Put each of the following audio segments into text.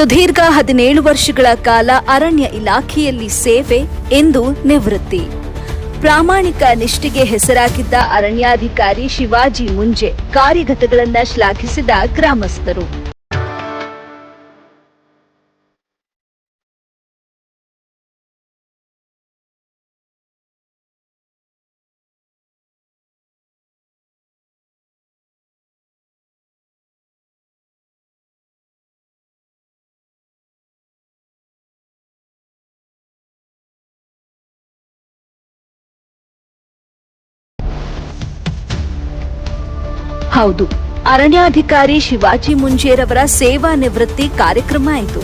ಸುದೀರ್ಘ 17 ವರ್ಷಗಳ ಕಾಲ ಅರಣ್ಯ ಇಲಾಖೆಯಲ್ಲಿ ಸೇವೆ, ಎಂದು ನಿವೃತ್ತಿ. ಪ್ರಾಮಾಣಿಕ ನಿಷ್ಠೆಗೆ ಹೆಸರಾಗಿದ್ದ ಅರಣ್ಯಾಧಿಕಾರಿ ಶಿವಾಜಿ ಮುಂಜೆ ಕಾರ್ಯಗತಗಳನ್ನು ಶ್ಲಾಘಿಸಿದ ಗ್ರಾಮಸ್ಥರು. ಹೌದು, ಅರಣ್ಯಾಧಿಕಾರಿ ಶಿವಾಜಿ ಮುಂಜೇರವರ ಸೇವಾ ನಿವೃತ್ತಿ ಕಾರ್ಯಕ್ರಮ ಆಯಿತು.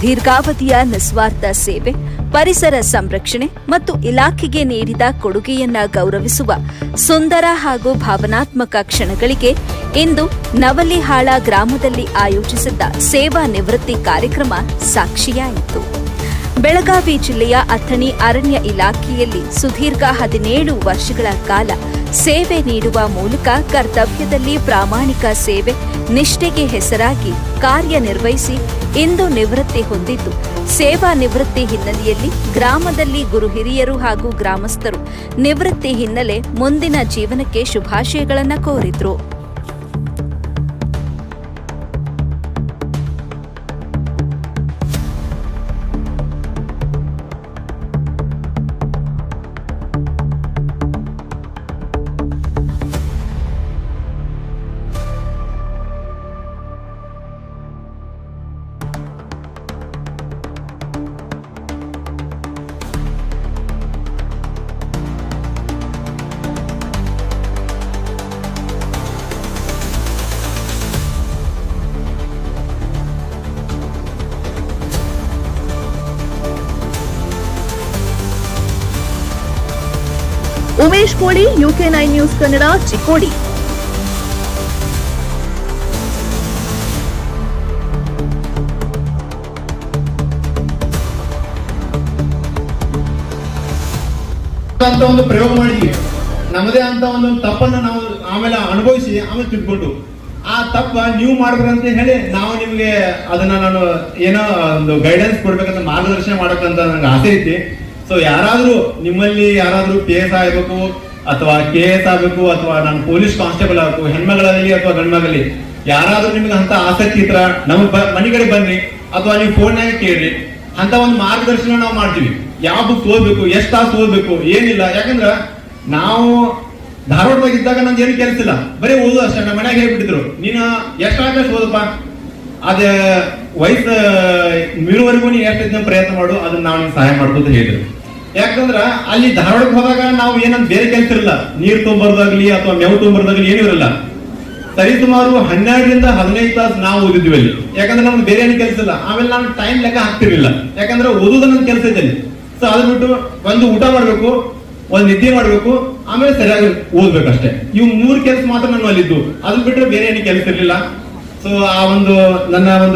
ದೀರ್ಘಾವಧಿಯ ನಿಸ್ವಾರ್ಥ ಸೇವೆ, ಪರಿಸರ ಸಂರಕ್ಷಣೆ ಮತ್ತು ಇಲಾಖೆಗೆ ನೀಡಿದ ಕೊಡುಗೆಯನ್ನ ಗೌರವಿಸುವ ಸುಂದರ ಹಾಗೂ ಭಾವನಾತ್ಮಕ ಕ್ಷಣಗಳಿಗೆ ಇಂದು ನವಲಿಹಾಳ ಗ್ರಾಮದಲ್ಲಿ ಆಯೋಜಿಸಿದ್ದ ಸೇವಾ ನಿವೃತ್ತಿ ಕಾರ್ಯಕ್ರಮ ಸಾಕ್ಷಿಯಾಯಿತು. ಬೆಳಗಾವಿ ಜಿಲ್ಲೆಯ ಅಥಣಿ ಅರಣ್ಯ ಇಲಾಖೆಯಲ್ಲಿ ಸುದೀರ್ಘ 17 ವರ್ಷಗಳ ಕಾಲ ಸೇವೆ ನೀಡುವ ಮೂಲಕ ಕರ್ತವ್ಯದಲ್ಲಿ ಪ್ರಾಮಾಣಿಕ ಸೇವೆ, ನಿಷ್ಠೆಗೆ ಹೆಸರಾಗಿ ಕಾರ್ಯನಿರ್ವಹಿಸಿ ಇಂದು ನಿವೃತ್ತಿ ಹೊಂದಿದ್ದು, ಸೇವಾ ನಿವೃತ್ತಿ ಹಿನ್ನೆಲೆಯಲ್ಲಿ ಗ್ರಾಮದಲ್ಲಿ ಗುರು ಹಿರಿಯರು ಹಾಗೂ ಗ್ರಾಮಸ್ಥರು ನಿವೃತ್ತಿ ಹಿನ್ನೆಲೆ ಮುಂದಿನ ಜೀವನಕ್ಕೆ ಶುಭಾಶಯಗಳನ್ನು ಕೋರಿದ್ರು. ಉಮೇಶ್ ಕೋಳಿ, UK9 ನ್ಯೂಸ್ ಕನ್ನಡ, ಚಿಕ್ಕೋಡಿ. ಅಂತ ಒಂದು ಪ್ರಯೋಗ ಮಾಡಿದ್ವಿ, ನಮ್ಮದೇ ಅಂತ ಒಂದು ತಪ್ಪನ್ನು ನಾವು ಆಮೇಲೆ ಅನುಭವಿಸಿ ಆಮೇಲೆ ತಿಳ್ಕೊಂಡು ಆ ತಪ್ಪ ನೀವು ಮಾಡ್ಬೇಕಂತ ಹೇಳಿ ನಾವು ನಿಮ್ಗೆ ಅದನ್ನ ನಾನು ಏನೋ ಒಂದು ಗೈಡೆನ್ಸ್ ಕೊಡ್ಬೇಕಂತ, ಮಾರ್ಗದರ್ಶನ ಮಾಡಬೇಕಂತ ನಂಗೆ ಆಸೆ ಐತಿ. ಸೊ ಯಾರಾದ್ರೂ ನಿಮ್ಮಲ್ಲಿ ಯಾರಾದ್ರೂ PS ಆಗಬೇಕು ಅಥವಾ KS ಆಗಬೇಕು ಅಥವಾ ನಾನು ಪೊಲೀಸ್ ಕಾನ್ಸ್ಟೇಬಲ್ ಆಗಬೇಕು, ಹೆಣ್ಮಗಳಲ್ಲಿ ಅಥವಾ ಗಂಡ್ಮಗಳಲ್ಲಿ ಯಾರಾದ್ರೂ ನಿಮ್ಗೆ ಅಂತ ಆಸಕ್ತಿ ಇದ್ರ ನಮ್ಮ ಮನೆಗಡೆ ಬನ್ನಿ ಅಥವಾ ನೀವು ಫೋನ್ನಾಗ ಕೇಳ್ರಿ. ಅಂತ ಒಂದು ಮಾರ್ಗದರ್ಶನ ನಾವು ಮಾಡ್ತೀವಿ. ಯಾವ ಬುಕ್ ಓದ್ಬೇಕು, ಎಷ್ಟು ತಾಸು ಓದ್ಬೇಕು, ಏನಿಲ್ಲ. ಯಾಕಂದ್ರ ನಾವು ಧಾರವಾಡದಾಗ ಇದ್ದಾಗ ನಂದು ಏನು ಕೆಲಸ ಇಲ್ಲ, ಬರೀ ಓದು ಅಷ್ಟೇ. ನಮ್ಮ ಮನ್ಯಾಗ ಹೇಳ್ಬಿಟ್ಟಿದ್ರು, ನೀನು ಎಷ್ಟಾಗಷ್ಟು ಓದಪ್ಪ, ಅದೇ ವಯಸ್ಸು ಮೀರುವರೆಗೂ ನೀನು ಎಷ್ಟು ಪ್ರಯತ್ನ ಮಾಡು, ಅದನ್ನ ನಾವು ನಿಮ್ಗೆ ಸಹಾಯ ಮಾಡ್ಬೋದು ಹೇಳಿದ್ರು. ಯಾಕಂದ್ರ ಅಲ್ಲಿ ಧಾರವಾಡಕ್ಕೆ ಹೋದಾಗ ನಾವು ಏನಂತ ಬೇರೆ ಕೆಲಸ ಇರಲ್ಲ, ನೀರ್ ತೊಂಬರ್ದಾಗ್ಲಿ ಅಥವಾ ಮೇವು ತೊಂಬರ್ದಾಗ್ಲಿ ಏನೂ ಇರಲ್ಲ. ಸರಿ ಸುಮಾರು 12 ರಿಂದ 15 ತಾಸು ನಾವು ಓದಿದ್ವಿ ಅಲ್ಲಿ. ಯಾಕಂದ್ರೆ ನಮ್ಗೆ ಬೇರೆ ಏನು ಕೆಲಸ ಇಲ್ಲ. ಆಮೇಲೆ ನಾನು ಟೈಮ್ ಲೆಕ್ಕ ಹಾಕ್ತಿರ್ಲಿಲ್ಲ, ಯಾಕಂದ್ರೆ ಓದೋದು ನನ್ನ ಕೆಲಸ ಇದೆ. ಸೊ ಅದನ್ನ ಬಿಟ್ಟು ಒಂದು ಊಟ ಮಾಡ್ಬೇಕು, ಒಂದು ನಿದ್ದೆ ಮಾಡ್ಬೇಕು, ಆಮೇಲೆ ಸರಿಯಾಗಿ ಓದ್ಬೇಕಷ್ಟೇ. ಇವು 3 ಕೆಲಸ ಮಾತ್ರ ನಾನು ಅಲ್ಲಿದ್ದು. ಅದನ್ನ ಬಿಟ್ಟರೆ ಬೇರೆ ಏನು ಕೆಲಸ ಇರ್ಲಿಲ್ಲ. ಸೊ ಆ ಒಂದು ನನ್ನ ಒಂದು